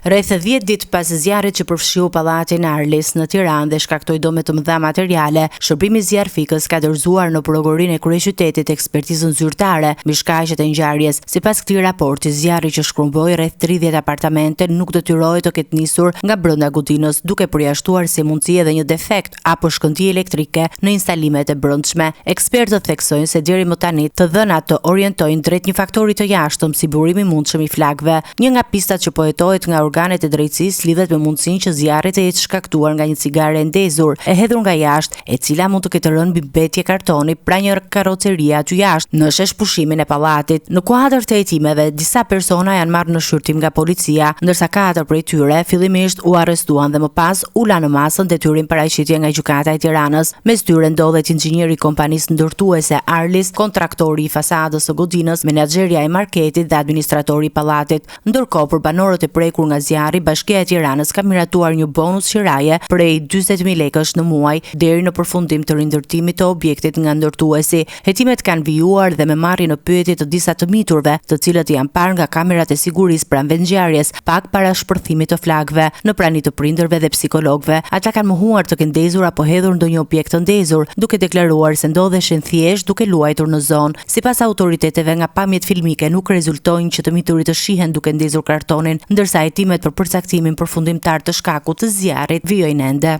Rreth 10 ditë pas zjarrit që përfshiu pallatin Arlis në Tiranë dhe shkaktoi dëme të mëdha materiale, shërbimi zjarrfikës ka dorëzuar në prokurorin e kryeqytetit ekspertizën zyrtare mbi shkaqjet e ngjarjes. Sipas këtij raporti, zjarri që shkrumboi rreth 30 apartamente nuk detyrohej të ketë nisur nga brenda godinës, duke përjashtuar si mundësi edhe një defekt apo shkëndijë elektrike në instalimet e brendshme. Ekspertët theksojnë se deri më tani të dhënat të orientojnë drejt një faktori të jashtëm si burimi i mundshëm i flakëve. Një nga pistat që po hetohet nga organet e drejtësisë lidhet me mundësinë që zjarri të jetë shkaktuar nga një cigare e ndezur, e hedhur nga jashtë, e cila mund të ketë rënë mbi mbetje kartoni pra një karrocerie aty jashtë në shesh pushimin e pallatit. Në kuadër të hetimeve, disa persona janë marrë në shqyrtim nga policia, ndërsa 4 prej tyre fillimisht u arrestuan dhe më pas u lanë në masën detyrim paraqitje nga gjykata e Tiranës. Mes tyre ndodhet inxhinieri i kompanisë ndërtuese Arlis, kontraktori i fasadës së godinës, menaxherja e marketit dhe administratori i pallatit. Ndërkohë, për banorët e prekur nga zjarri, Bashkia e Tiranës ka miratuar një bonus qiraje prej 40.000 lekësh në muaj deri në përfundim të rindërtimit të objektit nga ndërtuesi. Hetimet kanë vijuar dhe me marrjen në pyetje të disa të miturve, të cilët janë parë nga kamerat e sigurisë pranë vendngjarjes, pak para shpërthimit të flakëve, në prani të prindërve dhe psikologëve. Ata kanë mohuar të kenë ndezur apo hedhur ndonjë objekt të ndezur, duke deklaruar se ndodheshin thjesht duke luajtur në zonë. Sipas autoriteteve, nga pamjet filmike nuk rezultojnë që të miturit të shihen duke ndezur kartonin, ndërsa hetimet për përcaktimin përfundimtar të shkakut të zjarrit vijojnë ende.